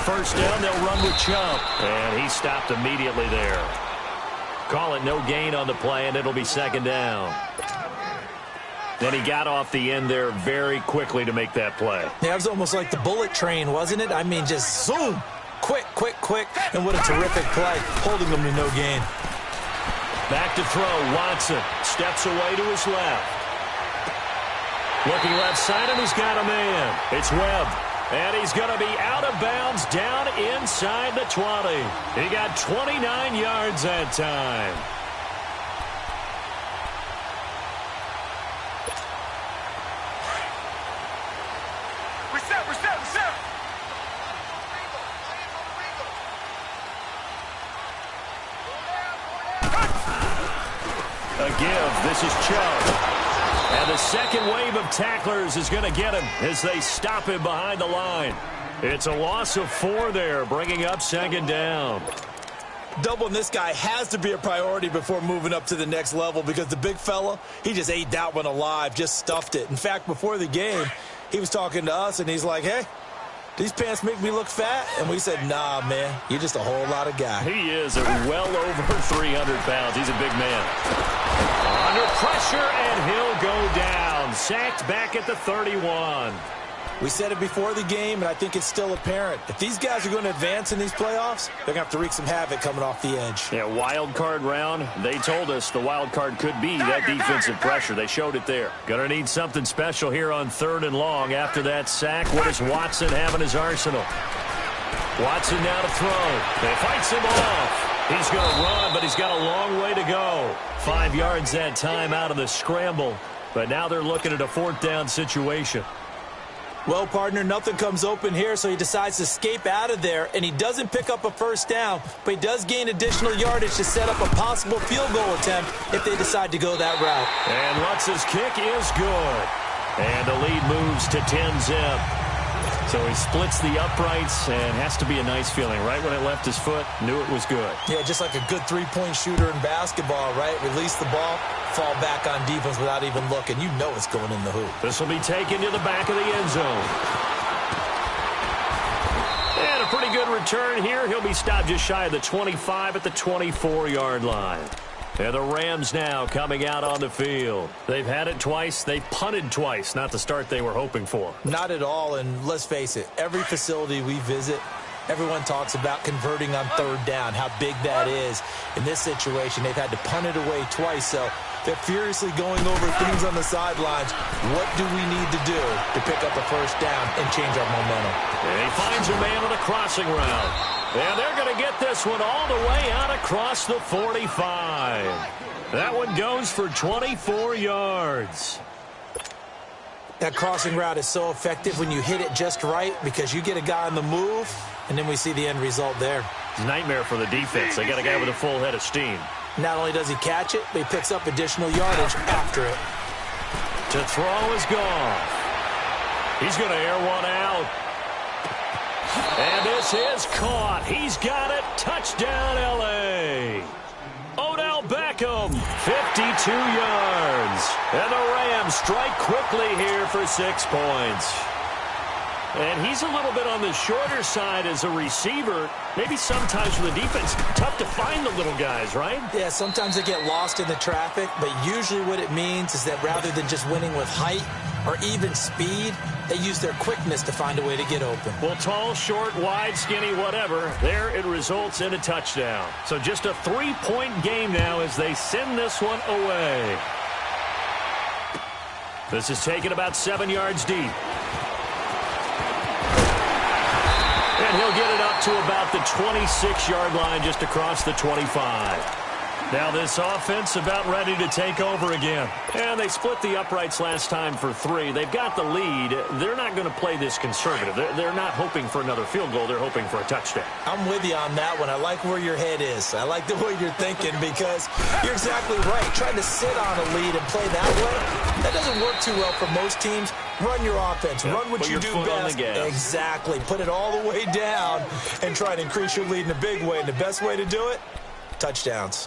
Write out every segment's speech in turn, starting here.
first down. They'll run with Chubb. And he stopped immediately there. Call it no gain on the play, and it'll be second down. Then he got off the end there very quickly to make that play. Yeah, it was almost like the bullet train, wasn't it? I mean, just zoom. Quick, quick, quick. And what a terrific play, holding them to no gain. Back to throw. Watson steps away to his left. Looking left side, and he's got a man. It's Webb. And he's going to be out of bounds down inside the 20. He got 29 yards that time. A give. This is Chubb. And the second wave of tacklers is going to get him as they stop him behind the line. It's a loss of 4 there, bringing up second down. Doubling this guy has to be a priority before moving up to the next level because the big fella, he just ate that one alive, just stuffed it. In fact, before the game, he was talking to us, and he's like, hey, these pants make me look fat? And we said, nah, man, you're just a whole lot of guy. He is well over 300 pounds. He's a big man. Under pressure, and he'll go down. Sacked back at the 31. We said it before the game, and I think it's still apparent. If these guys are going to advance in these playoffs, they're going to have to wreak some havoc coming off the edge. Yeah, wild card round. They told us the wild card could be that defensive pressure. They showed it there. Going to need something special here on 3rd and long. After that sack, what does Watson have in his arsenal? Watson now to throw. They fights him off. He's going to run, but he's got a long way to go. 5 yards that time out of the scramble. But now they're looking at a 4th down situation. Well, partner, nothing comes open here, so he decides to escape out of there, and he doesn't pick up a first down, but he does gain additional yardage to set up a possible field goal attempt if they decide to go that route. And Lutz's kick is good. And the lead moves to 10-zip. So he splits the uprights, and has to be a nice feeling. Right when it left his foot, knew it was good. Yeah, just like a good three-point shooter in basketball, right? Release the ball, fall back on defense without even looking. You know it's going in the hoop. This will be taken to the back of the end zone. And a pretty good return here. He'll be stopped just shy of the 25 at the 24-yard line. And the Rams now coming out on the field. They've had it twice. They've punted twice. Not the start they were hoping for. Not at all, and let's face it, every facility we visit, everyone talks about converting on 3rd down, how big that is. In this situation, they've had to punt it away twice, so they're furiously going over things on the sidelines. What do we need to do to pick up a first down and change our momentum? And he finds a man on a crossing route. And they're going to get this one all the way out across the 45. That one goes for 24 yards. That crossing route is so effective when you hit it just right because you get a guy on the move, and then we see the end result there. Nightmare for the defense. They got a guy with a full head of steam. Not only does he catch it, but he picks up additional yardage after it. To throw is gone. He's going to air one out. And this is caught. He's got it. Touchdown, L.A. Odell Beckham, 52 yards. And the Rams strike quickly here for 6 points. And he's a little bit on the shorter side as a receiver. Maybe sometimes for the defense, tough to find the little guys, right? Yeah, sometimes they get lost in the traffic, but usually what it means is that rather than just winning with height or even speed, they use their quickness to find a way to get open. Well, tall, short, wide, skinny, whatever, there it results in a touchdown. So just a 3-point game now as they send this one away. This is taken about 7 yards deep. And he'll get it up to about the 26-yard line just across the 25. Now this offense about ready to take over again. And they split the uprights last time for 3. They've got the lead. They're not going to play this conservative. They're not hoping for another field goal. They're hoping for a touchdown. I'm with you on that one. I like where your head is. I like the way you're thinking because you're exactly right. Trying to sit on a lead and play that way, that doesn't work too well for most teams. Run your offense. Yep. Run what you do best. Exactly. Put it all the way down and try to increase your lead in a big way. And the best way to do it, touchdowns.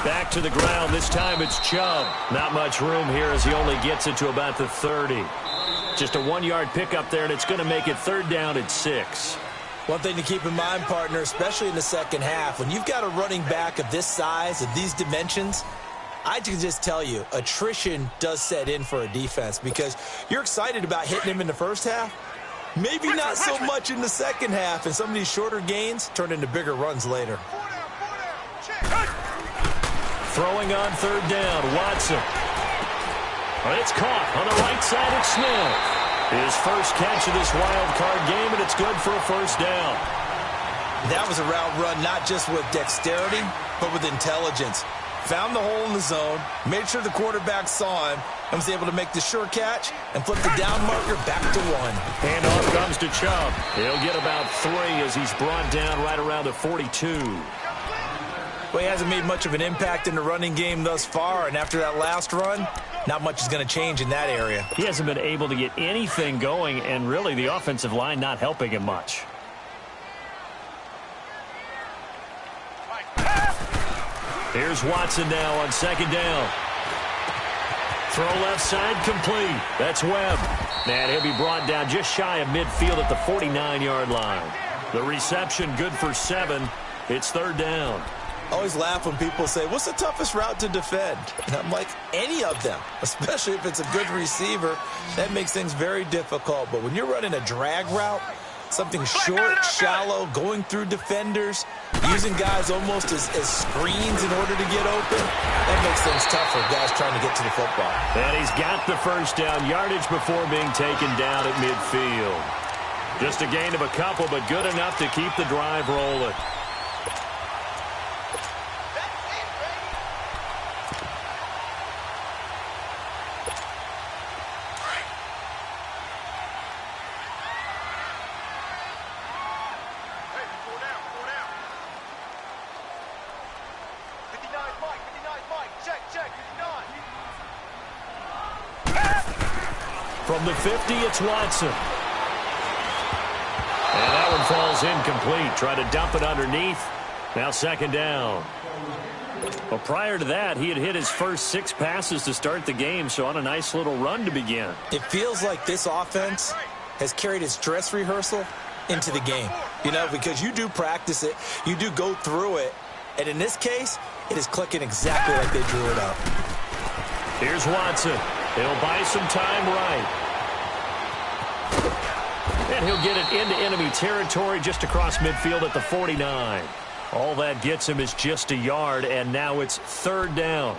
Back to the ground. This time it's Chubb. Not much room here as he only gets it to about the 30. Just a 1-yard pickup there, and it's going to make it 3rd down at 6. One thing to keep in mind, partner, especially in the second half, when you've got a running back of this size, of these dimensions, I can just tell you, attrition does set in for a defense because you're excited about hitting him in the first half. Maybe not so much in the second half, and some of these shorter gains turn into bigger runs later. Throwing on 3rd down, Watson. It's caught on the right side of Smith. His first catch of this wild card game, and it's good for a 1st down. That was a route run not just with dexterity, but with intelligence. Found the hole in the zone, made sure the quarterback saw him, and was able to make the sure catch and flip the down marker back to 1. Handoff comes to Chubb. He'll get about 3 as he's brought down right around the 42. Well, he hasn't made much of an impact in the running game thus far, and after that last run, not much is going to change in that area. He hasn't been able to get anything going, and really the offensive line not helping him much. Here's Watson now on 2nd down. Throw left side complete. That's Webb. And he'll be brought down just shy of midfield at the 49-yard line. The reception good for 7. It's 3rd down. I always laugh when people say, what's the toughest route to defend? And I'm like, any of them, especially if it's a good receiver. That makes things very difficult. But when you're running a drag route, something short, shallow, going through defenders, using guys almost as screens in order to get open, that makes things tough for guys trying to get to the football. And he's got the 1st down yardage before being taken down at midfield. Just a gain of a couple, but good enough to keep the drive rolling. From the 50, it's Watson. And that one falls incomplete. Try to dump it underneath. Now 2nd down. Well, prior to that, he had hit his first 6 passes to start the game, so on a nice little run to begin. It feels like this offense has carried its dress rehearsal into the game. You know, because you do practice it, you do go through it, and in this case, it is clicking exactly like they drew it up. Here's Watson. He'll buy some time right. And he'll get it into enemy territory just across midfield at the 49. All that gets him is just a yard, and now it's 3rd down.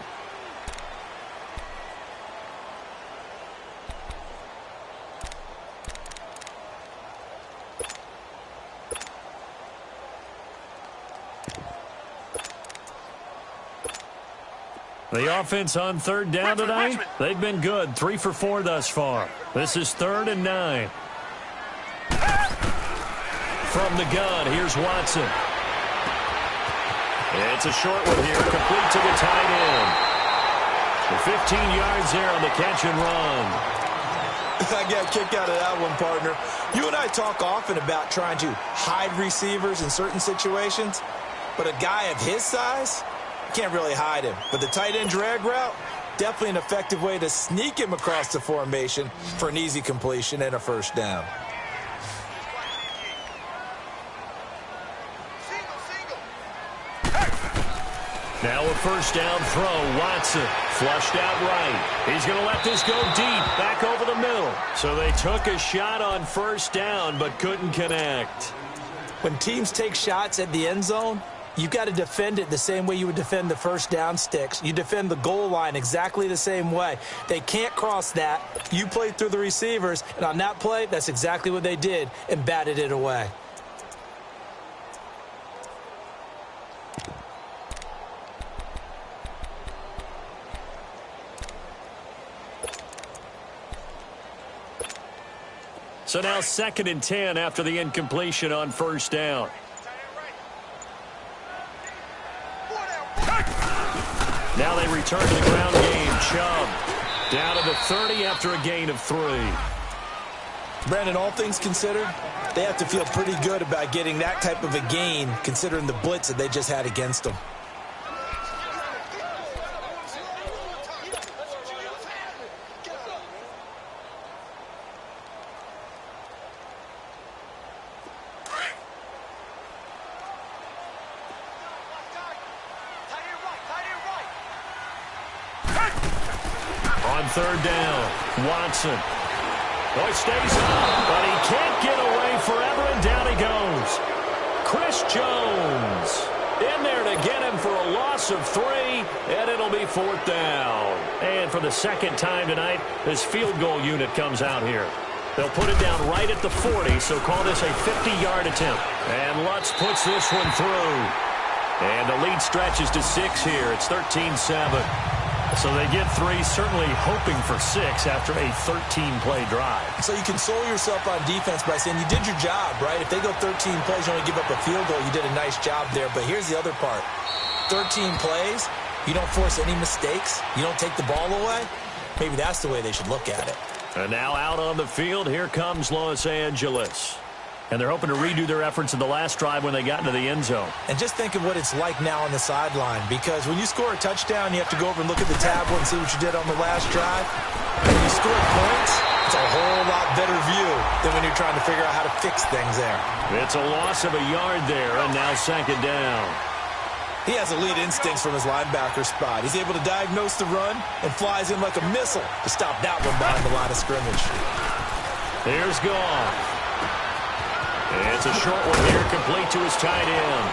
The offense on 3rd down tonight, they've been good. 3 for 4 thus far. This is 3rd and 9. From the gun, here's Watson. It's a short one here, complete to the tight end. 15 yards there on the catch and run. I got a kick out of that one, partner. You and I talk often about trying to hide receivers in certain situations, but a guy of his size, can't really hide him. But the tight end drag route, definitely an effective way to sneak him across the formation for an easy completion and a 1st down. Now a 1st down throw. Watson flushed out right. He's going to let this go deep, back over the middle. So they took a shot on 1st down, but couldn't connect. When teams take shots at the end zone, you've got to defend it the same way you would defend the 1st down sticks. You defend the goal line exactly the same way. They can't cross that. You play through the receivers, and on that play, that's exactly what they did and batted it away. So now 2nd and 10 after the incompletion on 1st down. Now they return to the ground game. Chubb down to the 30 after a gain of 3. Brandon, all things considered, they have to feel pretty good about getting that type of a gain considering the blitz that they just had against them. On third down, Watson. Boy, stays up, but he can't get away forever, and down he goes. Chris Jones in there to get him for a loss of 3, and it'll be 4th down. And for the second time tonight, this field goal unit comes out here. They'll put it down right at the 40, so call this a 50-yard attempt. And Lutz puts this one through. And the lead stretches to 6 here. It's 13-7. So they get 3, certainly hoping for 6 after a 13-play drive. So you console yourself on defense by saying you did your job, right? If they go 13 plays, you only give up a field goal, you did a nice job there. But here's the other part. 13 plays, you don't force any mistakes, you don't take the ball away. Maybe that's the way they should look at it. And now out on the field, here comes Los Angeles. And they're hoping to redo their efforts in the last drive when they got into the end zone. And just think of what it's like now on the sideline, because when you score a touchdown, you have to go over and look at the tablet and see what you did on the last drive. When you score points, it's a whole lot better view than when you're trying to figure out how to fix things there. It's a loss of a yard there, and now 2nd down. He has elite instincts from his linebacker spot. He's able to diagnose the run and flies in like a missile to stop that one behind the line of scrimmage. Here's Goff. It's a short one here, complete to his tight end.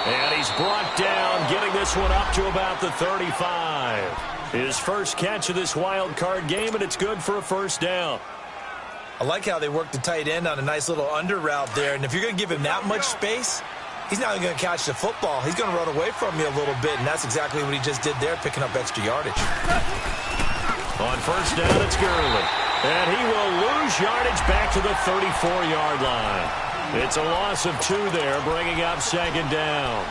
And he's brought down, getting this one up to about the 35. His first catch of this wild card game, and it's good for a 1st down. I like how they work the tight end on a nice little under route there. And if you're going to give him that much space, he's not going to catch the football. He's going to run away from you a little bit, and that's exactly what he just did there, picking up extra yardage. On 1st down, it's Gurley. And he will lose yardage back to the 34-yard line. It's a loss of 2 there, bringing up 2nd down.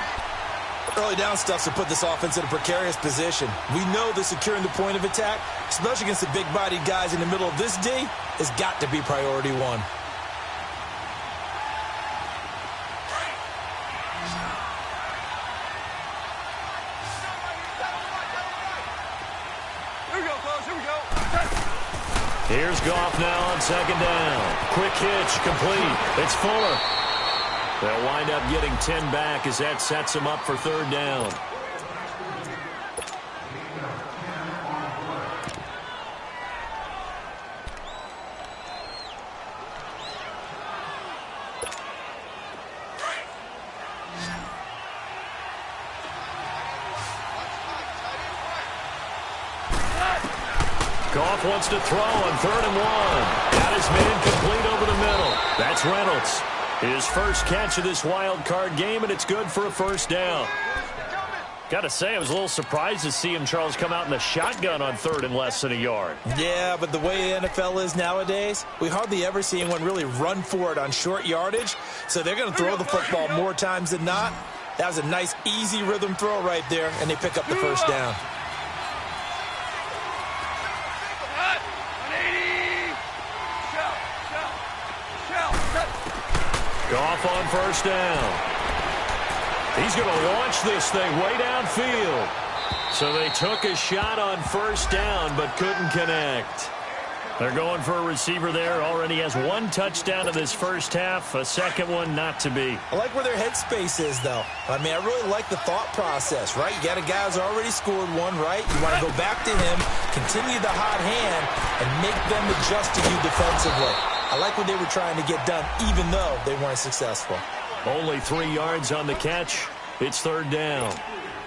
Early down stuff to put this offense in a precarious position. We know that securing the point of attack, especially against the big-bodied guys in the middle of this D, has got to be priority 1. Here's Goff now on 2nd down. Quick hitch, complete. It's Fuller. They'll wind up getting 10 back as that sets them up for 3rd down. Goff wants to throw on 3rd and 1. Got his man complete over the middle. That's Reynolds. His first catch of this wild card game, and it's good for a 1st down. Got to say, I was a little surprised to see him, Charles, come out in the shotgun on 3rd and less than a yard. Yeah, but the way the NFL is nowadays, we hardly ever see anyone really run for it on short yardage. So they're going to throw the football more times than not. That was a nice, easy rhythm throw right there, and they pick up the 1st down. Goff on 1st down. He's going to launch this thing way downfield. So they took a shot on 1st down but couldn't connect. They're going for a receiver there. Already has 1 touchdown in this first half. A second one not to be. I like where their headspace is, though. I mean, I really like the thought process, right? You got a guy who's already scored 1, right? You want to go back to him, continue the hot hand, and make them adjust to you defensively. I like what they were trying to get done, even though they weren't successful. Only 3 yards on the catch. It's 3rd down.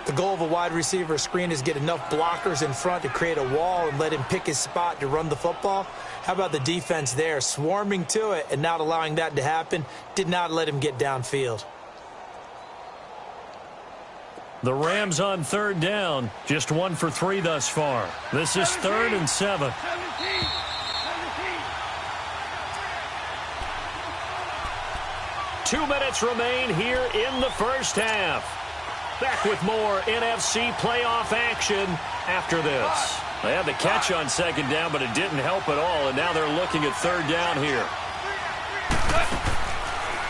The goal of a wide receiver screen is get enough blockers in front to create a wall and let him pick his spot to run the football. How about the defense there, swarming to it and not allowing that to happen? Did not let him get downfield. The Rams on 3rd down, just 1 for 3 thus far. This is 3rd and 7. 2 minutes remain here in the first half. Back with more NFC playoff action after this. They had the catch on 2nd down, but it didn't help at all, and now they're looking at 3rd down here.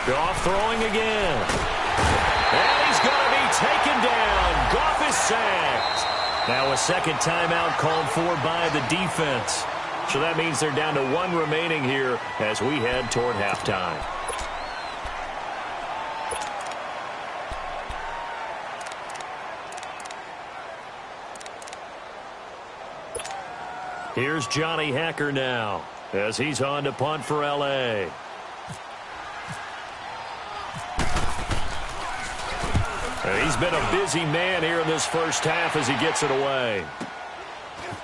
Goff throwing again. And he's going to be taken down. Goff is sacked. Now a second timeout called for by the defense. So that means they're down to 1 remaining here as we head toward halftime. Here's Johnny Hacker now as he's on to punt for L.A. He's been a busy man here in this first half as he gets it away.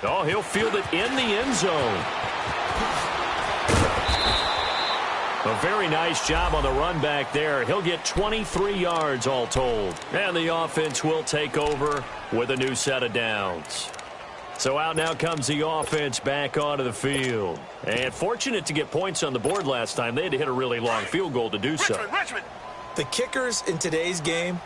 Oh, he'll field it in the end zone. A very nice job on the run back there. He'll get 23 yards all told. And the offense will take over with a new set of downs. So out now comes the offense back onto the field. And fortunate to get points on the board last time. They had to hit a really long field goal to do so. Richmond. The kickers in today's game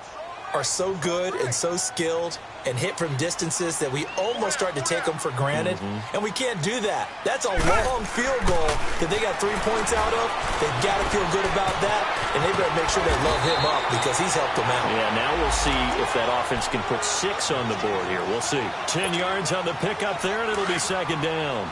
are so good and so skilled and hit from distances that we almost start to take them for granted. And we can't do that. That's a long field goal that they got 3 points out of. They've got to feel good about that, and they better make sure they love him up because he's helped them out. Yeah, now we'll see if that offense can put 6 on the board here. We'll see. 10 yards on the pickup there, and it'll be second down.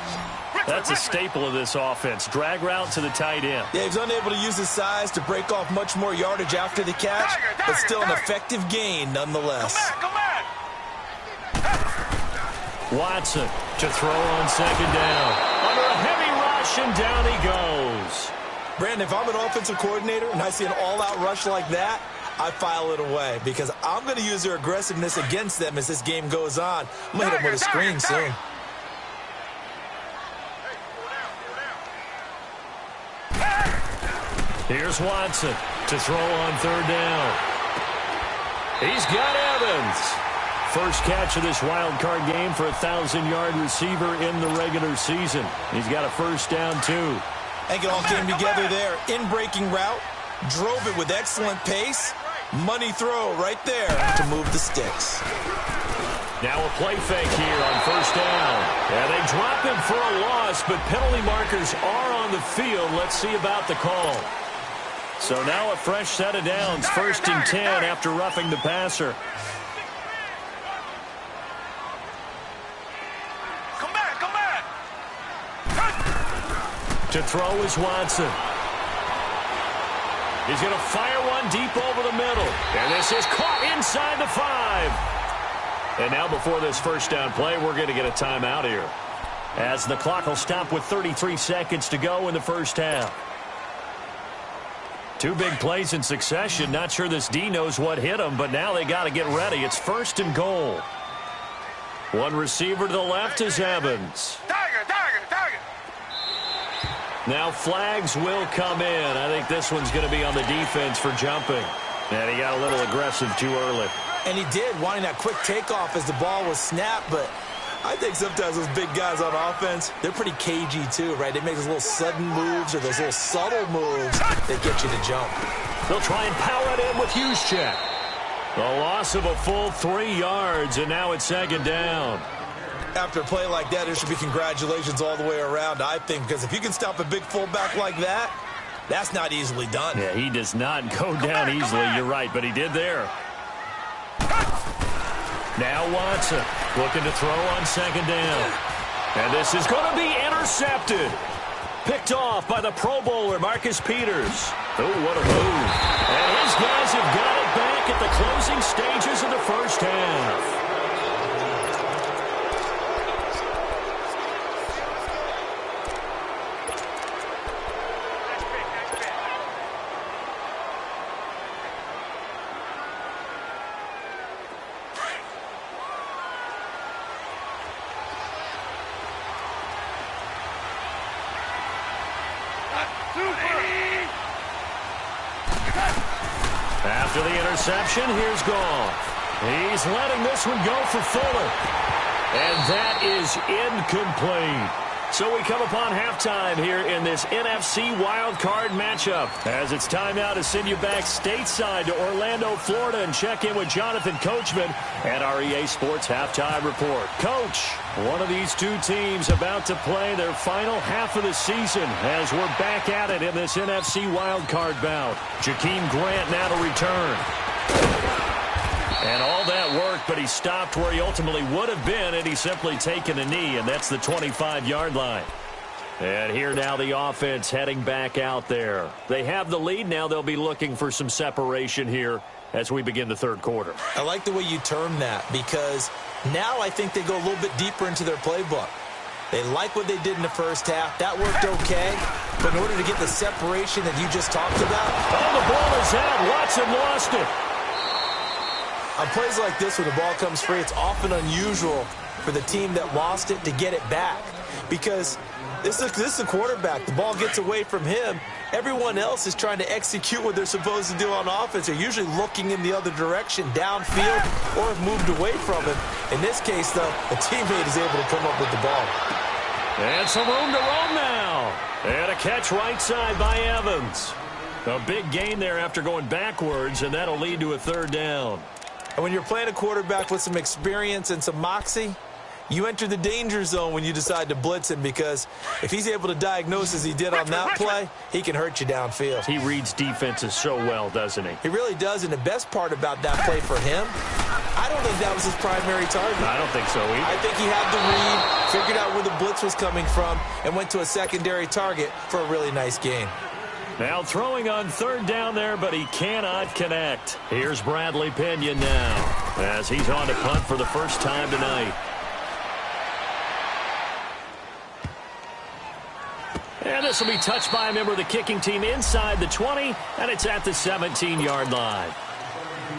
That's a staple of this offense. Drag route to the tight end. Yeah, he's unable to use his size to break off much more yardage after the catch, but still an effective gain nonetheless. Come back. Watson to throw on second down. Under a heavy rush, and down he goes. Brandon, if I'm an offensive coordinator and I see an all-out rush like that, I file it away because I'm going to use their aggressiveness against them as this game goes on. I'm going to hit them with a screen soon. Here's Watson to throw on third down. He's got Evans. First catch of this wild card game for a 1,000-yard receiver in the regular season. He's got a first down, too. I think it all came together there. In-breaking route, drove it with excellent pace. Money throw right there to move the sticks. Now a play fake here on first down. And they drop him for a loss, but penalty markers are on the field. Let's see about the call. So now a fresh set of downs, first and 10 after roughing the passer. Come back. To throw is Watson. He's going to fire one deep over the middle. And this is caught inside the 5. And now before this first down play, we're going to get a timeout here, as the clock will stop with 33 seconds to go in the first half. 2 big plays in succession. Not sure this D knows what hit him, but now they got to get ready. It's first and goal. One receiver to the left is Evans. Tiger. Now flags will come in. I think this one's going to be on the defense for jumping. And he got a little aggressive too early. And he did, wanting that quick takeoff as the ball was snapped, but I think sometimes those big guys on offense, they're pretty cagey too, right? They make those little sudden moves or those little subtle moves that get you to jump. They'll try and power it in with Juszczyk. A loss of a full 3 yards, and now it's second down. After a play like that, there should be congratulations all the way around, I think, because if you can stop a big fullback like that, that's not easily done. Yeah, he does not go down easily, you're right, but he did there. Now Watson looking to throw on second down. And this is going to be intercepted. Picked off by the Pro Bowler, Marcus Peters. Oh, what a move. And his guys have got it back at the closing stages of the first half. After the interception, here's Goff. He's letting this one go for Fuller. And that is incomplete. So we come upon halftime here in this NFC wildcard matchup, as it's time now to send you back stateside to Orlando, Florida, and check in with Jonathan Coachman and our EA Sports Halftime Report. Coach, one of these two teams about to play their final half of the season as we're back at it in this NFC wildcard bout. Jakeem Grant now to return. And all that work, but he stopped where he ultimately would have been, and he's simply taken a knee, and that's the 25-yard line. And here now the offense heading back out there. They have the lead now. They'll be looking for some separation here as we begin the third quarter. I like the way you term that, because now I think they go a little bit deeper into their playbook. They like what they did in the first half. That worked okay. But in order to get the separation that you just talked about, oh, the ball is out. Watson lost it. On plays like this, when the ball comes free, it's often unusual for the team that lost it to get it back. Because this is a quarterback. The ball gets away from him. Everyone else is trying to execute what they're supposed to do on offense. They're usually looking in the other direction, downfield, or have moved away from him. In this case, though, a teammate is able to come up with the ball. And some room to roam now. And a catch right side by Evans. A big gain there after going backwards, and that'll lead to a third down. And when you're playing a quarterback with some experience and some moxie, you enter the danger zone when you decide to blitz him, because if he's able to diagnose as he did on that play, he can hurt you downfield. He reads defenses so well, doesn't he? He really does, and the best part about that play for him, I don't think that was his primary target. I don't think so either. I think he had the read, figured out where the blitz was coming from, and went to a secondary target for a really nice gain. Now throwing on third down there, but he cannot connect. Here's Bradley Pena now, as he's on to punt for the first time tonight. And this will be touched by a member of the kicking team inside the 20, and it's at the 17-yard line.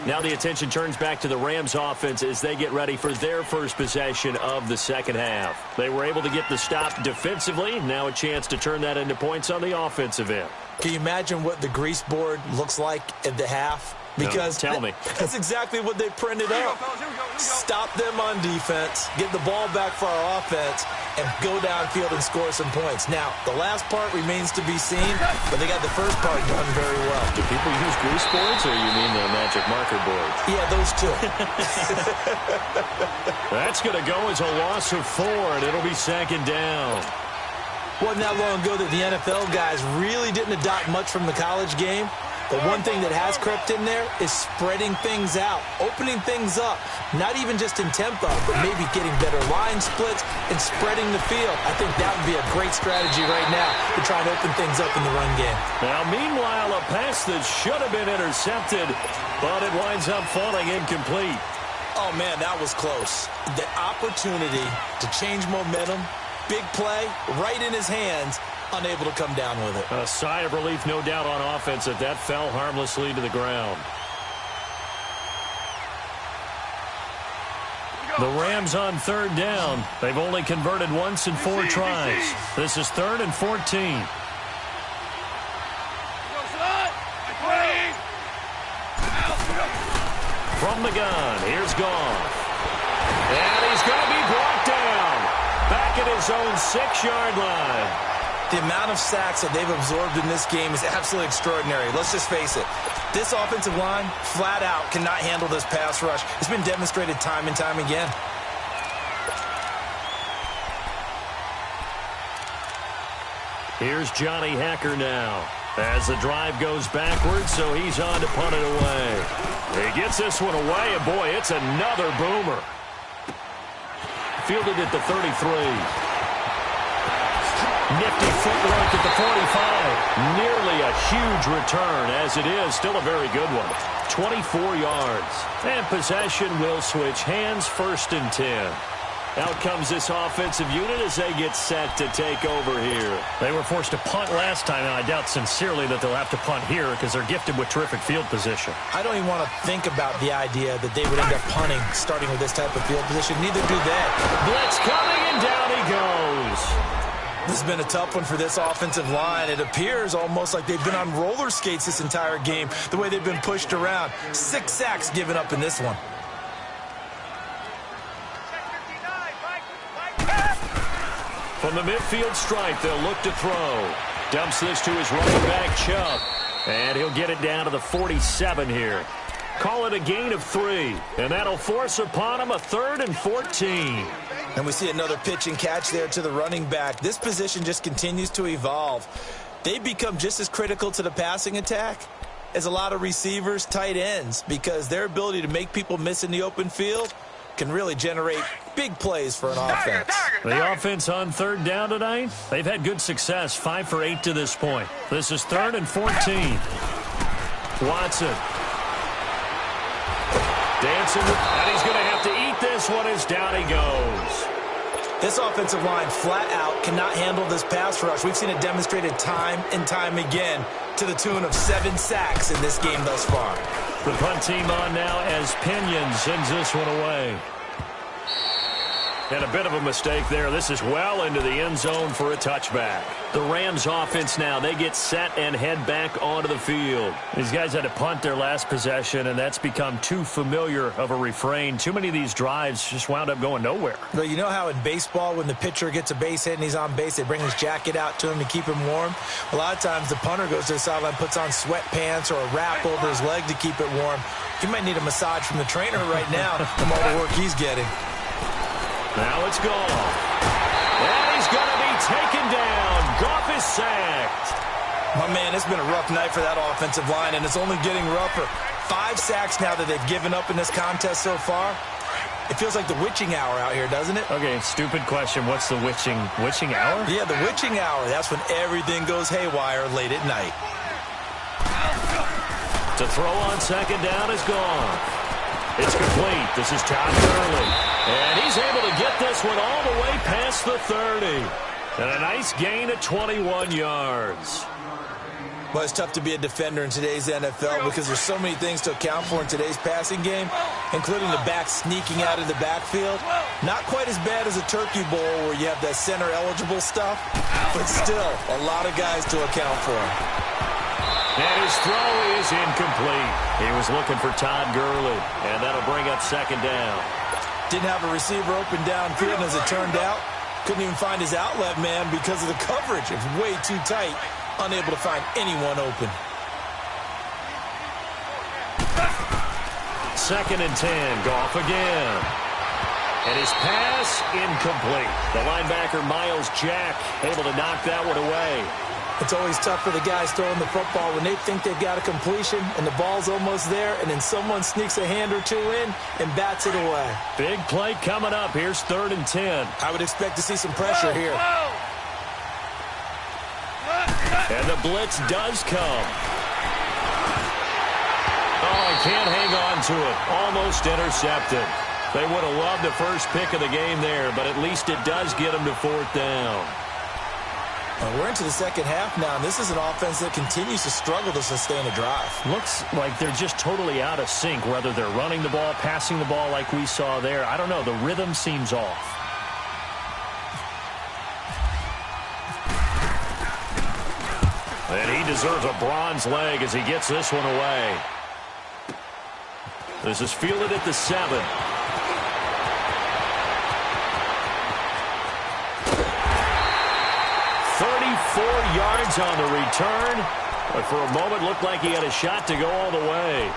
Now the attention turns back to the Rams offense as they get ready for their first possession of the second half. They were able to get the stop defensively. Now a chance to turn that into points on the offensive end. Can you imagine what the grease board looks like at the half? Because tell me. That's exactly what they printed up. Stop them on defense, get the ball back for our offense, and go downfield and score some points. Now, the last part remains to be seen, but they got the first part done very well. Do people use grease boards, or you mean the magic marker boards? Yeah, those two. That's going to go as a loss of 4, and it'll be second down. Wasn't that long ago that the NFL guys really didn't adopt much from the college game. But one thing that has crept in there is spreading things out, opening things up, not even just in tempo, but maybe getting better line splits and spreading the field. I think that would be a great strategy right now to try and open things up in the run game. Now, meanwhile, a pass that should have been intercepted, but it winds up falling incomplete. Oh, man, that was close. The opportunity to change momentum, big play, right in his hands, unable to come down with it. A sigh of relief, no doubt, on offense that fell harmlessly to the ground. The Rams on third down. They've only converted once in 4 tries. This is 3rd and 14. From the gun, here's Goff. And he's going to be brought down. Back at his own 6-yard line. The amount of sacks that they've absorbed in this game is absolutely extraordinary. Let's just face it. This offensive line, flat out, cannot handle this pass rush. It's been demonstrated time and time again. Here's Johnny Hacker now. As the drive goes backwards, so he's on to punt it away. He gets this one away, and boy, it's another boomer. Fielded at the 33. Nifty footwork at the 45. Nearly a huge return, as it is still a very good one. 24 yards. And possession will switch hands, 1st and 10. Out comes this offensive unit as they get set to take over here. They were forced to punt last time, and I doubt sincerely that they'll have to punt here because they're gifted with terrific field position. I don't even want to think about the idea that they would end up punting starting with this type of field position. Neither do they. Blitz coming, and down he goes. This has been a tough one for this offensive line. It appears almost like they've been on roller skates this entire game, the way they've been pushed around. 6 sacks given up in this one. From the midfield stripe, they'll look to throw. Dumps this to his running back, Chubb. And he'll get it down to the 47 here. Call it a gain of 3. And that'll force upon him a 3rd and 14. And we see another pitch and catch there to the running back. This position just continues to evolve. They become just as critical to the passing attack as a lot of receivers, tight ends, because their ability to make people miss in the open field can really generate big plays for an offense. The offense on third down tonight, they've had good success, 5 for 8 to this point. This is 3rd and 14. Watson. Dancing, and he's going to have to eat this one as down he goes. This offensive line flat out cannot handle this pass rush. We've seen it demonstrated time and time again to the tune of 7 sacks in this game thus far. The punt team on now as Pinion sends this one away. And a bit of a mistake there. This is well into the end zone for a touchback. The Rams offense now, they get set and head back onto the field. These guys had to punt their last possession, and that's become too familiar of a refrain. Too many of these drives just wound up going nowhere. But you know how in baseball, when the pitcher gets a base hit and he's on base, they bring his jacket out to him to keep him warm? A lot of times the punter goes to the sideline, puts on sweatpants or a wrap over his leg to keep it warm. He might need a massage from the trainer right now from all the work he's getting. Now it's Goff. And he's going to be taken down. Goff is sacked. My man, it's been a rough night for that offensive line, and it's only getting rougher. 5 sacks now that they've given up in this contest so far. It feels like the witching hour out here, doesn't it? Okay, stupid question. What's the witching hour? Yeah, the witching hour. That's when everything goes haywire late at night. To throw on second down is Goff. It's complete. This is Todd Gurley. And he's able to get this one all the way past the 30. And a nice gain of 21 yards. Well, it's tough to be a defender in today's NFL because there's so many things to account for in today's passing game, including the back sneaking out of the backfield. Not quite as bad as a turkey bowl where you have that center-eligible stuff, but still a lot of guys to account for. And his throw is incomplete. He was looking for Todd Gurley, and that'll bring up second down. Didn't have a receiver open downfield, and as it turned out, couldn't even find his outlet man because of the coverage. It's way too tight, unable to find anyone open. 2nd and 10, Goff again. And his pass incomplete. The linebacker, Miles Jack, able to knock that one away. It's always tough for the guys throwing the football when they think they've got a completion and the ball's almost there, and then someone sneaks a hand or two in and bats it away. Big play coming up. Here's 3rd and 10. I would expect to see some pressure here. And the blitz does come. Oh, he can't hang on to it. Almost intercepted. They would have loved the first pick of the game there, but at least it does get them to 4th down. We're into the second half now, and this is an offense that continues to struggle to sustain a drive. Looks like they're just totally out of sync, whether they're running the ball, passing the ball like we saw there. I don't know. The rhythm seems off. And he deserves a bronze leg as he gets this one away. This is fielded at the 7. 34 yards on the return, but for a moment looked like he had a shot to go all the way.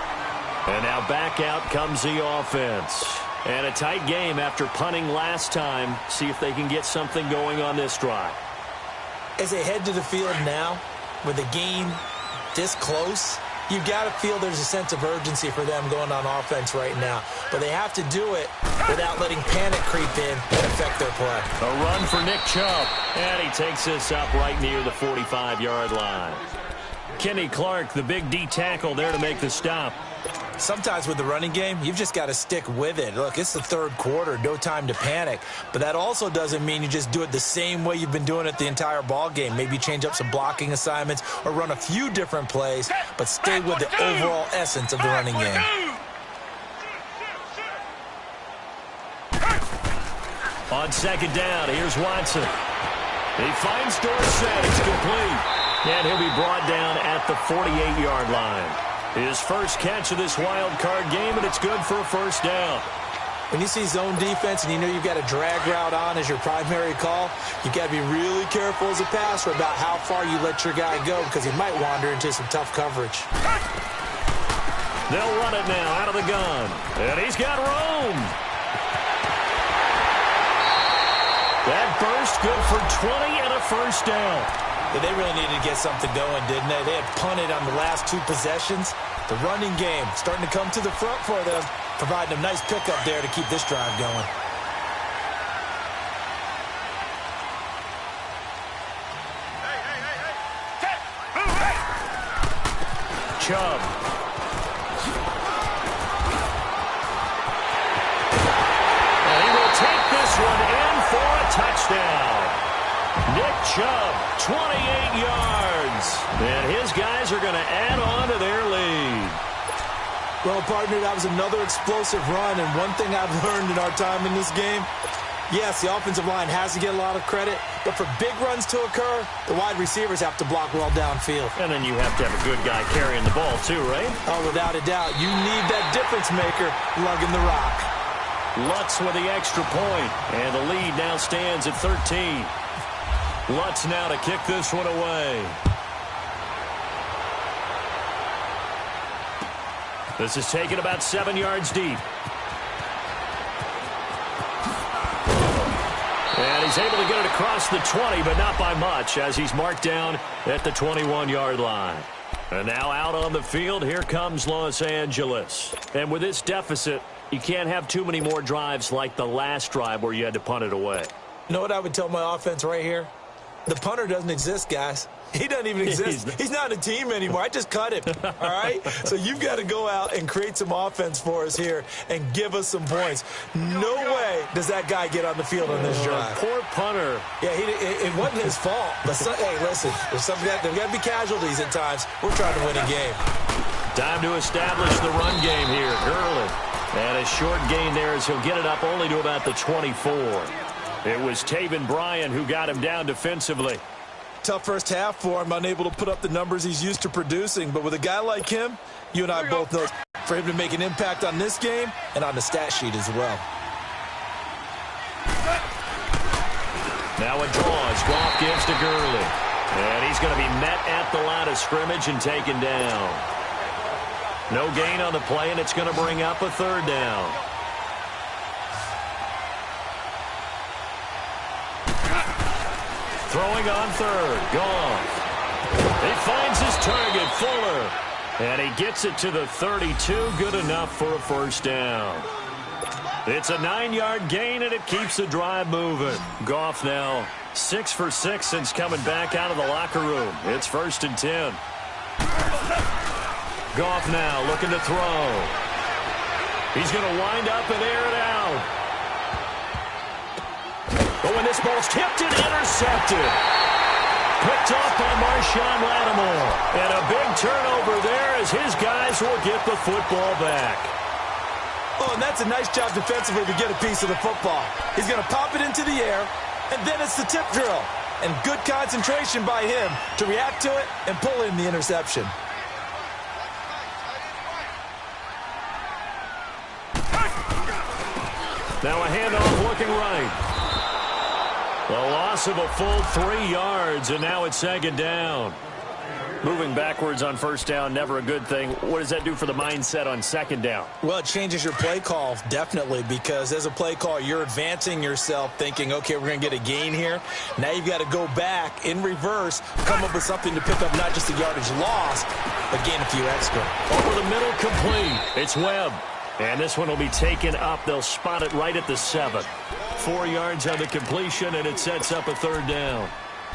And now back out comes the offense. And a tight game after punting last time. See if they can get something going on this drive. As they head to the field now, with the game this close, you've got to feel there's a sense of urgency for them going on offense right now. But they have to do it without letting panic creep in and affect their play. A run for Nick Chubb. And he takes this up right near the 45-yard line. Kenny Clark, the big D tackle there to make the stop. Sometimes with the running game, you've just got to stick with it. Look, it's the 3rd quarter, no time to panic. But that also doesn't mean you just do it the same way you've been doing it the entire ball game. Maybe change up some blocking assignments or run a few different plays, but stay with the overall essence of the running game. On second down, here's Watson. He finds Dorsett. It's complete. And he'll be brought down at the 48-yard line. His first catch of this wild card game, and it's good for a 1st down. When you see zone defense and you know you've got a drag route on as your primary call, you've got to be really careful as a passer about how far you let your guy go because he might wander into some tough coverage. They'll run it now out of the gun. And he's got room. That burst good for 20 and a 1st down. Yeah, they really needed to get something going, didn't they? They had punted on the last 2 possessions. The running game starting to come to the front for them, providing a nice pickup there to keep this drive going. Chubb. And he will take this one in for a touchdown. Chubb, 28 yards. And his guys are going to add on to their lead. Well, partner, that was another explosive run, and one thing I've learned in our time in this game, yes, the offensive line has to get a lot of credit, but for big runs to occur, the wide receivers have to block well downfield. And then you have to have a good guy carrying the ball too, right? Oh, without a doubt. You need that difference maker lugging the rock. Lutz with the extra point, and the lead now stands at 13. Lutz now to kick this one away. This is taken about 7 yards deep. And he's able to get it across the 20, but not by much, as he's marked down at the 21-yard line. And now out on the field, here comes Los Angeles. And with this deficit, you can't have too many more drives like the last drive where you had to punt it away. You know what I would tell my offense right here? The punter doesn't exist, guys. He doesn't even exist. He's not a team anymore. I just cut him, all right? So you've got to go out and create some offense for us here and give us some points. No way does that guy get on the field on this drive. Poor punter. Yeah, it wasn't his fault. But hey, listen, there's got to be casualties at times. We're trying to win a game. Time to establish the run game here. Gurley. And a short gain there as he'll get it up only to about the 24. It was Taven Bryan who got him down defensively. Tough first half for him, unable to put up the numbers he's used to producing. But with a guy like him, you and I both know for him to make an impact on this game and on the stat sheet as well. Now it draws. Goff gives to Gurley. And he's going to be met at the line of scrimmage and taken down. No gain on the play, and it's going to bring up a third down. Throwing on third. Goff. He finds his target, Fuller. And he gets it to the 32. Good enough for a first down. It's a 9-yard gain, and it keeps the drive moving. Goff now 6 for 6 since coming back out of the locker room. It's 1st and 10. Goff now looking to throw. He's going to wind up and air it out. But when this ball's tipped and intercepted. Picked off by Marshawn Lattimore. And a big turnover there as his guys will get the football back. Oh, and that's a nice job defensively to get a piece of the football. He's going to pop it into the air, and then it's the tip drill. And good concentration by him to react to it and pull in the interception. Now a handoff looking right. The loss of a full 3 yards, and now it's 2nd down. Moving backwards on first down, never a good thing. What does that do for the mindset on 2nd down? Well, it changes your play call, definitely, because as a play call, you're advancing yourself thinking, okay, we're going to get a gain here. Now you've got to go back in reverse, come up with something to pick up not just the yardage lost, but gain a few extra. Over the middle, complete. It's Webb. And this one will be taken up. They'll spot it right at the 7. 4 yards on the completion, and it sets up a 3rd down.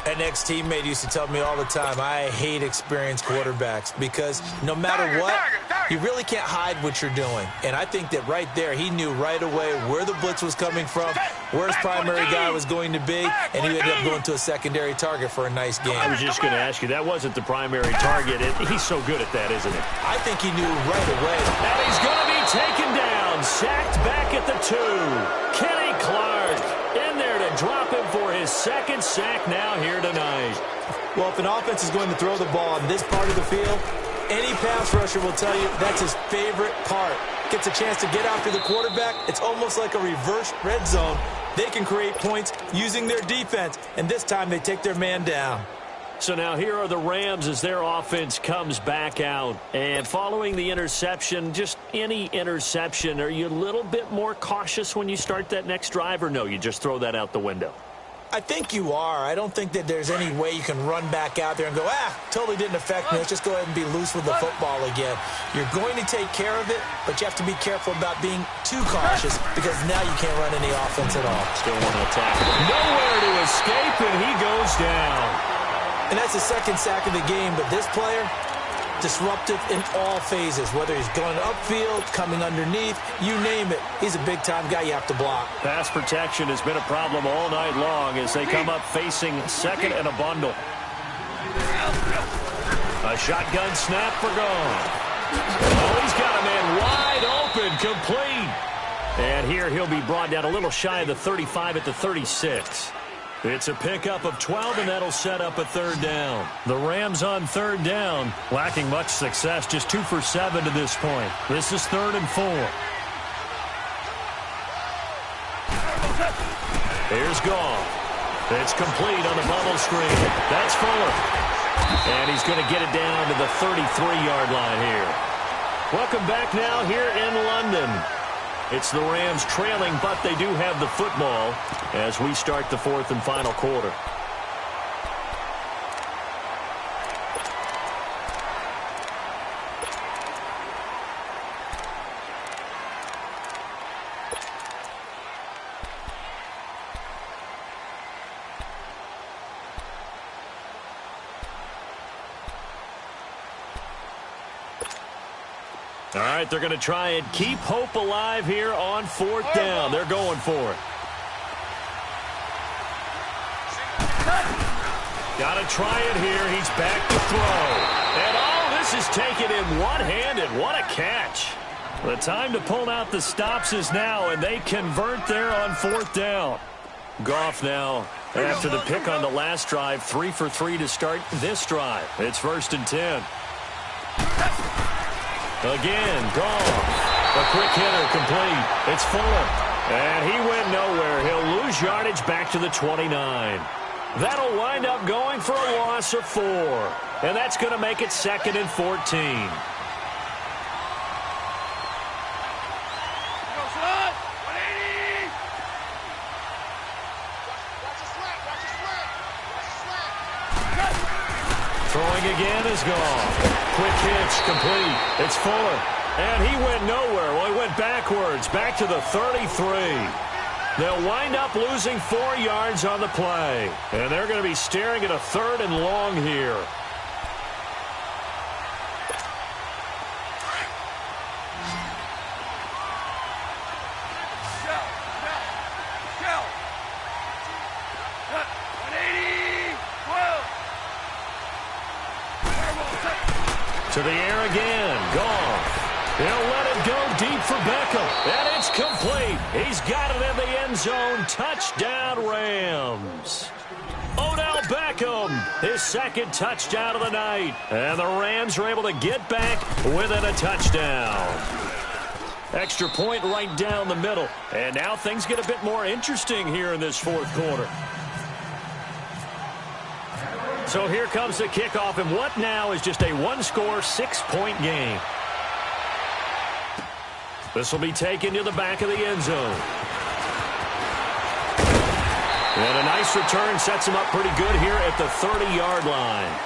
An ex-teammate used to tell me all the time, I hate experienced quarterbacks because no matter what, you really can't hide what you're doing. And I think that right there, he knew right away where the blitz was coming from, where his primary guy was going to be, and he ended up going to a secondary target for a nice game. I was just going to ask you, that wasn't the primary target. He's so good at that, isn't he? I think he knew right away. And he's going to be taken down, sacked back at the 2. Kenny Clark in there to drop him for his 2nd sack now here tonight. Well, if an offense is going to throw the ball on this part of the field, any pass rusher will tell you that's his favorite part. Gets a chance to get after the quarterback. It's almost like a reverse red zone. They can create points using their defense, and this time they take their man down. So now here are the Rams as their offense comes back out. And following the interception, just any interception, are you a little bit more cautious when you start that next drive, or no, you just throw that out the window? I think you are. I don't think that there's any way you can run back out there and go, totally didn't affect me. Let's just go ahead and be loose with the football again. You're going to take care of it, but you have to be careful about being too cautious because now you can't run any offense at all. Still want to attack. Nowhere to escape, and he goes down. And that's the 2nd sack of the game, but this player, disruptive in all phases, whether he's going upfield, coming underneath, you name it. He's a big-time guy you have to block. Pass protection has been a problem all night long as they come up facing second and a bundle. A shotgun snap for gone. Oh, he's got a man wide open, complete. And here he'll be brought down a little shy of the 35 at the 36. It's a pickup of 12, and that'll set up a third down. The Rams on third down, lacking much success, just 2 for 7 to this point. This is 3rd and 4. Here's Goff. It's complete on the bubble screen. That's Fuller. And he's going to get it down to the 33-yard line here. Welcome back now here in London. It's the Rams trailing, but they do have the football as we start the 4th and final quarter. All right, they're going to try and keep hope alive here on 4th down. They're going for it. Got to try it here. He's back to throw. And oh, this is taken in one-handed. What a catch. The time to pull out the stops is now, and they convert there on 4th down. Goff now, after the pick on the last drive, 3 for 3 to start this drive. It's 1st and 10. Again, Goff. A quick hitter complete. It's Fuller. And he went nowhere. He'll lose yardage back to the 29. That'll wind up going for a loss of 4. And that's going to make it 2nd and 14. Throwing again is Goff. Quick hitch, complete. It's Fuller. And he went nowhere. Well, he went backwards, back to the 33. They'll wind up losing 4 yards on the play. And they're going to be staring at a 3rd and long here. To the air again. Goff. He'll let it go deep for Beckham. And it's complete. He's got it in the end zone. Touchdown, Rams. Odell Beckham, his 2nd touchdown of the night. And the Rams are able to get back within a touchdown. Extra point right down the middle. And now things get a bit more interesting here in this 4th quarter. So here comes the kickoff, and what now is just a 1-score, 6-point game. This will be taken to the back of the end zone. And a nice return sets him up pretty good here at the 30-yard line.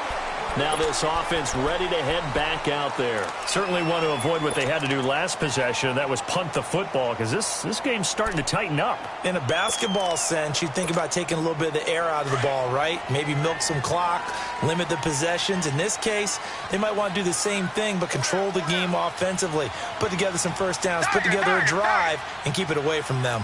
Now this offense ready to head back out there. Certainly want to avoid what they had to do last possession. That was punt the football, because this game's starting to tighten up. In a basketball sense, you think about taking a little bit of the air out of the ball, right? Maybe milk some clock, limit the possessions. In this case, they might want to do the same thing, but control the game offensively. Put together some first downs, put together a drive, and keep it away from them.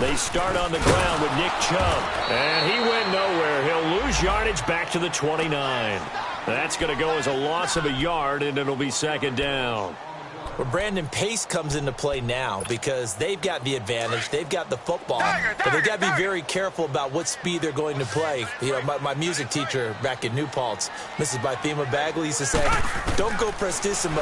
They start on the ground with Nick Chubb. And he went nowhere. He'll lose yardage back to the 29. That's going to go as a loss of a yard, and it'll be 2nd down. Well, Brandon, pace comes into play now because they've got the advantage. They've got the football. But they've got to be very careful about what speed they're going to play. You know, my music teacher back in New Paltz, Mrs. Bythema Bagley, used to say, don't go prestissimo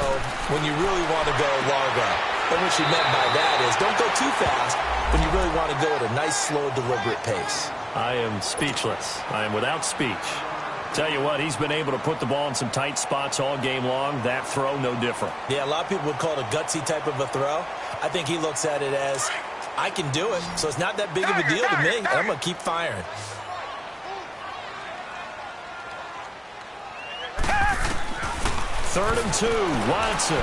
when you really want to go largo. And what she meant by that is don't go too fast when you really want to go at a nice, slow, deliberate pace. I am speechless. I am without speech. Tell you what, he's been able to put the ball in some tight spots all game long. That throw, no different. Yeah, a lot of people would call it a gutsy type of a throw. I think he looks at it as, I can do it, so it's not that big of a deal to me. I'm going to keep firing. Third and 2, Watson.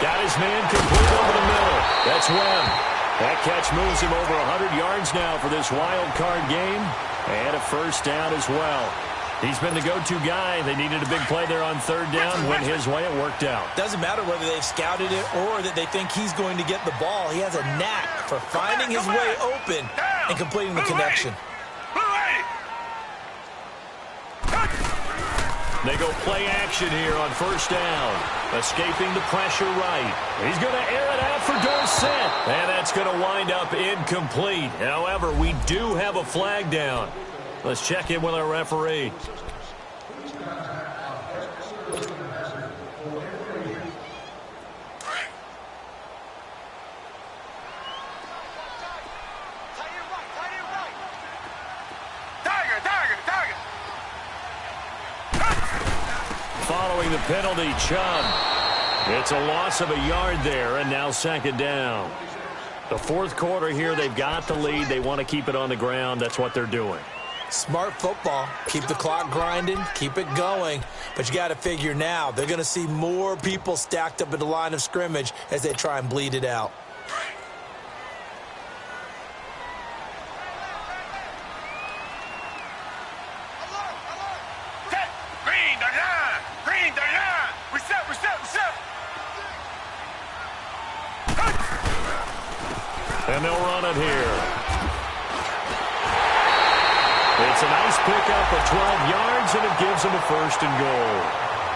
Got his man complete over the middle. That's Webb. That catch moves him over 100 yards now for this wild card game. And a first down as well. He's been the go-to guy. They needed a big play there on third down. Went his way. It worked out. Doesn't matter whether they've scouted it or that they think he's going to get the ball. He has a knack for finding his way open and completing the connection. They go play action here on first down. Escaping the pressure right. He's going to air it out for Dorsett. And that's going to wind up incomplete. However, we do have a flag down. Let's check in with our referee. Following the penalty, Chubb. It's a loss of a yard there, and now second down. The fourth quarter here, they've got the lead. They want to keep it on the ground. That's what they're doing. Smart football. Keep the clock grinding. Keep it going. But you got to figure now, they're going to see more people stacked up at the line of scrimmage as they try and bleed it out. And they'll run it here. It's a nice pickup of 12 yards, and it gives them a first and goal.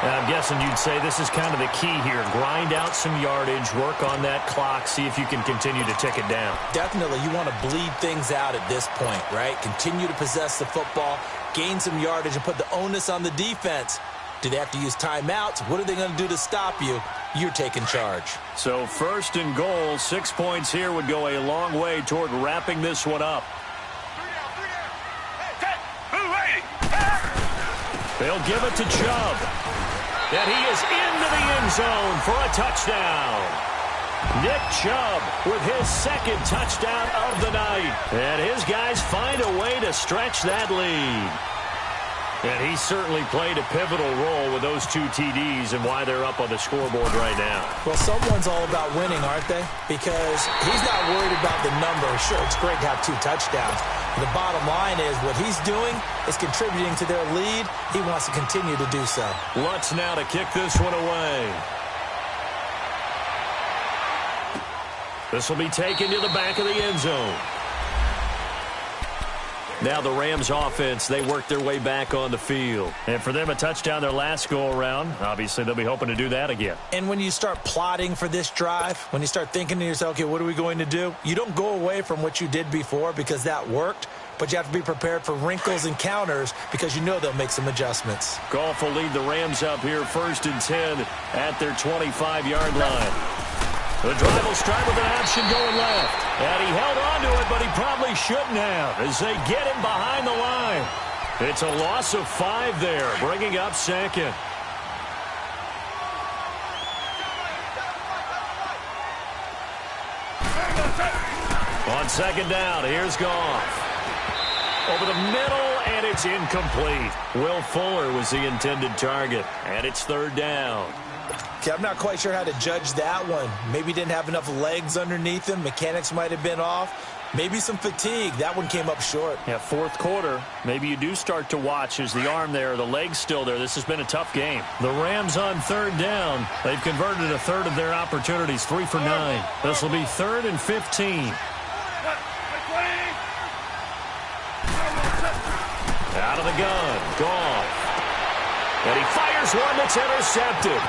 Now, I'm guessing you'd say this is kind of the key here. Grind out some yardage, work on that clock, see if you can continue to tick it down. Definitely, you want to bleed things out at this point, right? Continue to possess the football, gain some yardage, and put the onus on the defense. Do they have to use timeouts? What are they going to do to stop you? You're taking charge. So first and goal, 6 points here would go a long way toward wrapping this one up. They'll give it to Chubb. And he is into the end zone for a touchdown. Nick Chubb with his second touchdown of the night. And his guys find a way to stretch that lead. And he certainly played a pivotal role with those two TDs and why they're up on the scoreboard right now. Well, someone's all about winning, aren't they? Because he's not worried about the number. Sure, it's great to have 2 touchdowns. The bottom line is what he's doing is contributing to their lead. He wants to continue to do so. Lutz now to kick this one away. This will be taken to the back of the end zone. Now the Rams offense, they work their way back on the field. And for them, a touchdown their last go-around. Obviously, they'll be hoping to do that again. And when you start plotting for this drive, when you start thinking to yourself, okay, what are we going to do? You don't go away from what you did before because that worked, but you have to be prepared for wrinkles and counters because you know they'll make some adjustments. Goff will lead the Rams up here 1st and 10 at their 25-yard line. The drive will start with an option going left. And he held on to it, but he probably shouldn't have as they get him behind the line. It's a loss of 5 there, bringing up second. On second down, here's Goff. Over the middle, and it's incomplete. Will Fuller was the intended target, and it's 3rd down. Okay, I'm not quite sure how to judge that one. Maybe didn't have enough legs underneath him. Mechanics might have been off. Maybe some fatigue. That one came up short. Yeah, 4th quarter. Maybe you do start to watch as the arm there, the leg's still there. This has been a tough game. The Rams on 3rd down. They've converted a third of their opportunities, 3 for 9. This will be 3rd and 15. Out of the gun, Goff. And he fires one that's intercepted.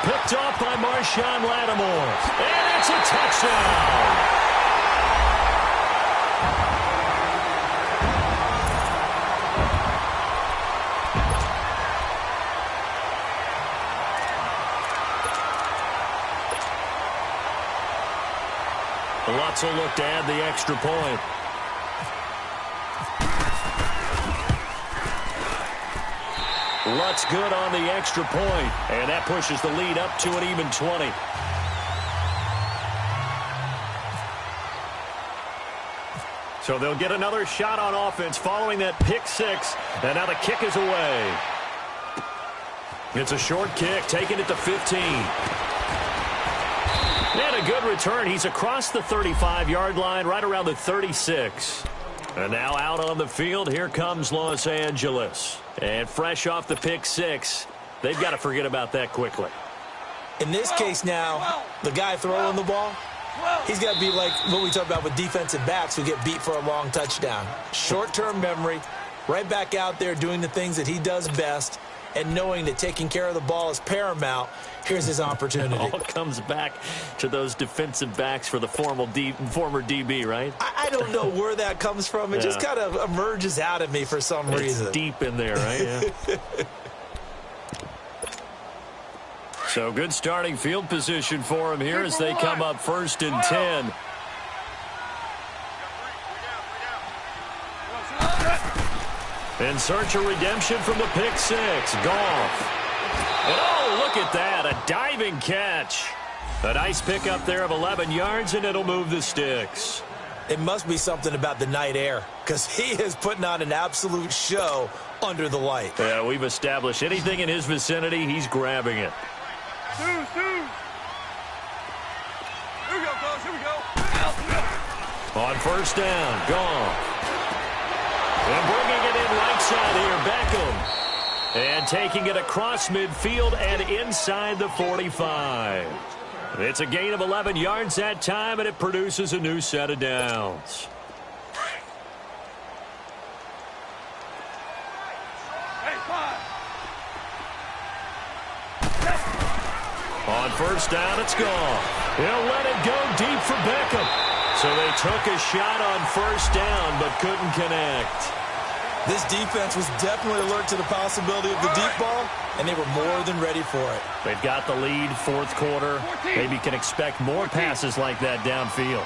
Picked off by Marshawn Lattimore. And it's a touchdown. Lutz will look to add the extra point. Lutz good on the extra point, and that pushes the lead up to an even 20. So they'll get another shot on offense following that pick 6, and now the kick is away. It's a short kick, taking it to 15. And a good return. He's across the 35-yard line, right around the 36. And now out on the field, here comes Los Angeles. And fresh off the pick six, they've got to forget about that quickly. In this case now, the guy throwing the ball, he's got to be like what we talked about with defensive backs who get beat for a long touchdown. Short-term memory, right back out there doing the things that he does best, and knowing that taking care of the ball is paramount. Here's his opportunity. It all comes back to those defensive backs for the former DB, right? I don't know where that comes from. It just kind of emerges out of me for some reason. It's deep in there, right? Yeah. So good starting field position for him here as they come up 1st and 10. In search of redemption from the pick six. Goff. And oh, look at that. A diving catch. A nice pickup there of 11 yards, and it'll move the sticks. It must be something about the night air, because he is putting on an absolute show under the light. Yeah, we've established anything in his vicinity, he's grabbing it. Here we go, coach. Here we go. On 1st down, Goff. And bringing it in right side here, Beckham. And taking it across midfield and inside the 45. It's a gain of 11 yards that time, and it produces a new set of downs. On 1st down, it's gone. He'll let it go deep for Beckham. So they took a shot on 1st down, but couldn't connect. This defense was definitely alert to the possibility of the deep ball, and they were more than ready for it. They've got the lead, 4th quarter. Maybe can expect more passes like that downfield.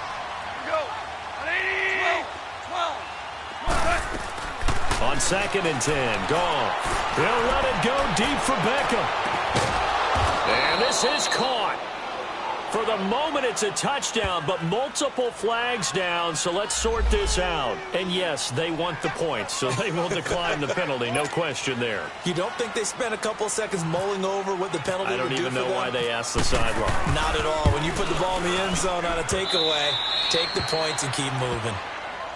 On 2nd and 10, Goff. They'll let it go deep for Beckham. And this is caught. For the moment, it's a touchdown, but multiple flags down, so let's sort this out. And yes, they want the points, so they will decline the penalty, no question there. You don't think they spent a couple seconds mulling over what the penalty would do for them? I don't even know why they asked the sideline. Not at all. When you put the ball in the end zone on a takeaway, take the points and keep moving.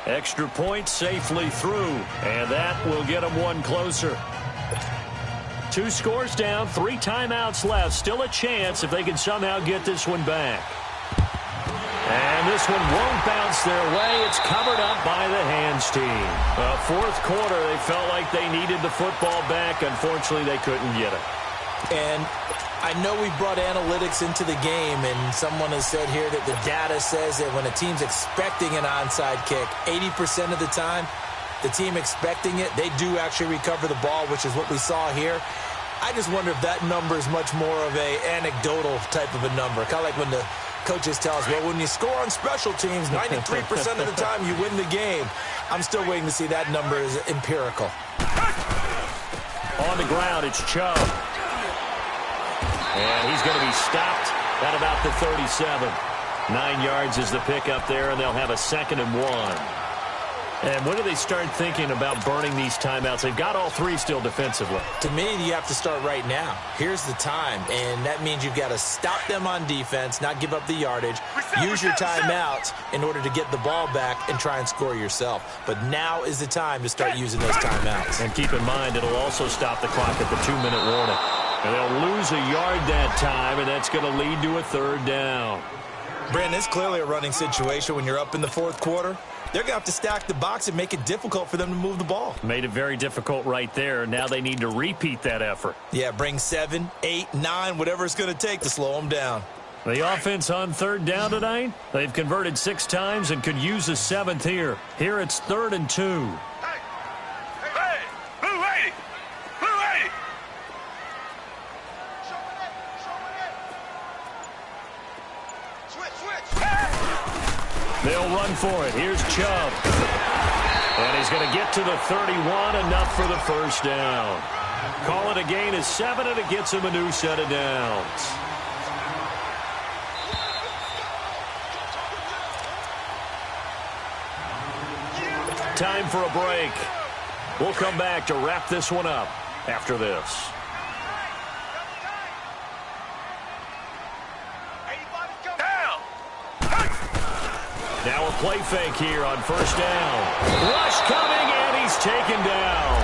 Extra point safely through, and that will get them one closer. 2 scores down, 3 timeouts left. Still a chance if they can somehow get this one back. And this one won't bounce their way. It's covered up by the hands team. 4th quarter, they felt like they needed the football back. Unfortunately, they couldn't get it. And I know we brought analytics into the game, and someone has said here that the data says that when a team's expecting an onside kick, 80% of the time, the team expecting it, they do actually recover the ball, which is what we saw here. I just wonder if that number is much more of a anecdotal type of a number. Kind of like when the coaches tell us, well, when you score on special teams, 93% of the time you win the game. I'm still waiting to see that number is empirical. On the ground, it's Chubb. And he's going to be stopped at about the 37. 9 yards is the pickup there, and they'll have a 2nd and 1. And when do they start thinking about burning these timeouts? They've got all 3 still defensively. To me, you have to start right now. Here's the time, and that means you've got to stop them on defense, not give up the yardage, use your timeouts in order to get the ball back and try and score yourself. But now is the time to start using those timeouts. And keep in mind, it'll also stop the clock at the 2-minute warning. And they'll lose a yard that time, and that's going to lead to a 3rd down. Brandon, it's clearly a running situation when you're up in the 4th quarter. They're going to have to stack the box and make it difficult for them to move the ball. Made it very difficult right there. Now they need to repeat that effort. Yeah, bring 7, 8, 9, whatever it's going to take to slow them down. The offense on 3rd down tonight, they've converted 6 times and could use a 7th here. Here it's 3rd and 2. Hey, blue lady! Blue lady! Switch! They'll run for it. Here's Chubb. And he's going to get to the 31, enough for the 1st down. Call it a gain of 7, and it gets him a new set of downs. Time for a break. We'll come back to wrap this one up after this. Now a play fake here on 1st down. Rush coming, and he's taken down.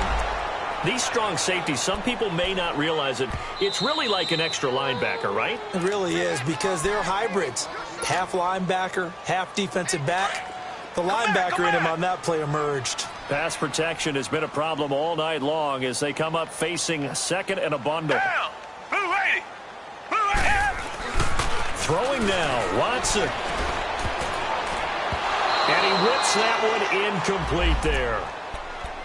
These strong safeties, some people may not realize it. It's really like an extra linebacker, right? It really is, because they're hybrids. Half linebacker, half defensive back. The linebacker in him on that play emerged. Pass protection has been a problem all night long as they come up facing second and a bundle. Down. Blue 80. Blue 80. Throwing now, Watson. And he whips that one incomplete there.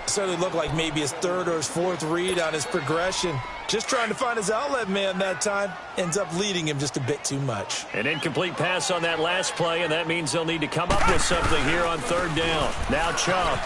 Certainly looked like maybe his third or his fourth read on his progression. Just trying to find his outlet man that time. Ends up leading him just a bit too much. An incomplete pass on that last play, and that means they'll need to come up with something here on third down. Now Chubb.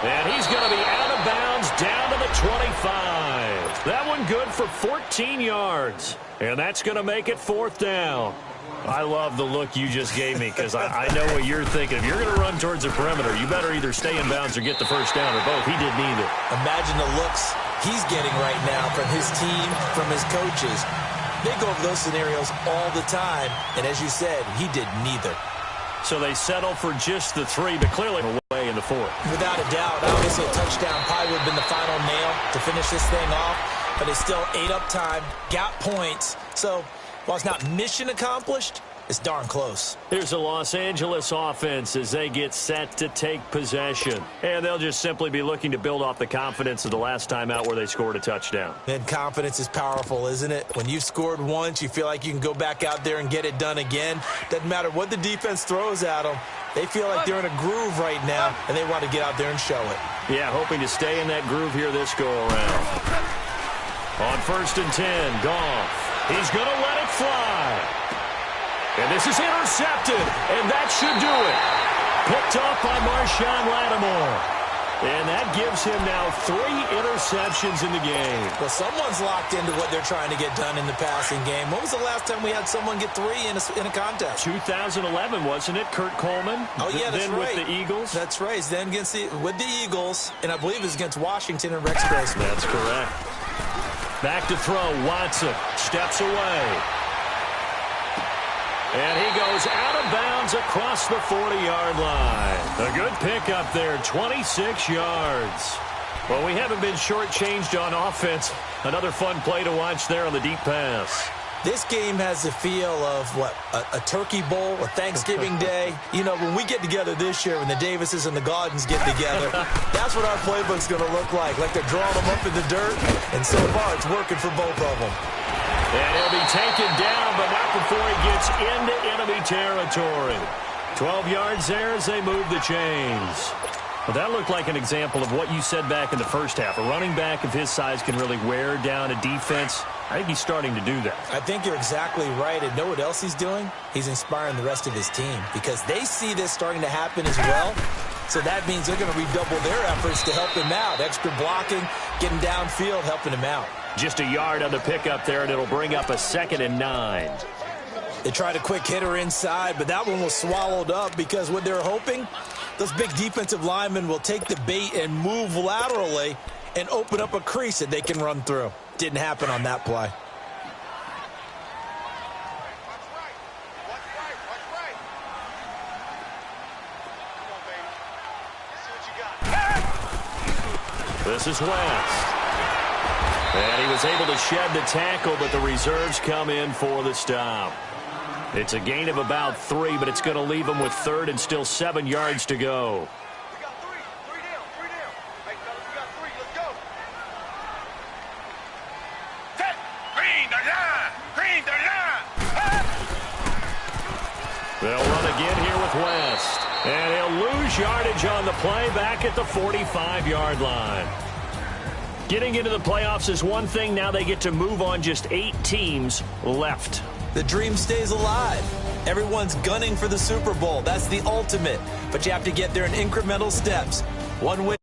And he's going to be out of bounds down to the 25. That one good for 14 yards. And that's going to make it fourth down. I love the look you just gave me, because I know what you're thinking. If you're going to run towards the perimeter, you better either stay in bounds or get the first down, or both. He did neither. Imagine the looks he's getting right now from his team, from his coaches. They go over those scenarios all the time, and as you said, he did neither. So they settle for just the 3, but clearly away in the 4th. Without a doubt, obviously a touchdown probably would have been the final nail to finish this thing off, but they still ate up time, got points. So while it's not mission accomplished, it's darn close. Here's the Los Angeles offense as they get set to take possession. And they'll just simply be looking to build off the confidence of the last time out where they scored a touchdown. And confidence is powerful, isn't it? When you've scored once, you feel like you can go back out there and get it done again. Doesn't matter what the defense throws at them. They feel like they're in a groove right now, and they want to get out there and show it. Yeah, hoping to stay in that groove here this go-around. On 1st and 10, Goff. He's going to let it fly. And this is intercepted, and that should do it. Picked off by Marshawn Lattimore. And that gives him now 3 interceptions in the game. Well, someone's locked into what they're trying to get done in the passing game. When was the last time we had someone get 3 in a contest? 2011, wasn't it? Kurt Coleman? Oh, yeah, that's then right. With the Eagles? That's right. Then with the Eagles, and I believe it was against Washington and Rex Grossman. That's correct. Back to throw. Watson steps away. And he goes out of bounds across the 40-yard line. A good pickup there, 26 yards. Well, we haven't been shortchanged on offense. Another fun play to watch there on the deep pass. This game has the feel of, what, a turkey bowl, a Thanksgiving Day. You know, when we get together this year, when the Davises and the Gaudens get together, that's what our playbook's going to look like they're drawing them up in the dirt. And so far, it's working for both of them. And he'll be taken down, but not before he gets into enemy territory. 12 yards there as they move the chains. Well, that looked like an example of what you said back in the first half. A running back of his size can really wear down a defense. I think he's starting to do that. I think you're exactly right. And know what else he's doing? He's inspiring the rest of his team because they see this starting to happen as well. So that means they're going to redouble their efforts to help him out. Extra blocking, getting downfield, helping him out. Just a yard on the pickup there, and it'll bring up a 2nd and 9. They tried a quick hitter inside, but that one was swallowed up because what they're hoping, those big defensive linemen will take the bait and move laterally and open up a crease that they can run through. Didn't happen on that play. This is West. And he was able to shed the tackle, but the reserves come in for the stop. It's a gain of about 3, but it's going to leave him with 3rd and still 7 yards to go. We got 3. 3 down. 3 down. Hey, fellas, we got 3. Let's go. Set. Green the line. Green the line. They'll run again here with West. And he'll lose yardage on the play back at the 45-yard line. Getting into the playoffs is one thing. Now they get to move on. Just 8 teams left. The dream stays alive. Everyone's gunning for the Super Bowl. That's the ultimate. But you have to get there in incremental steps. One win.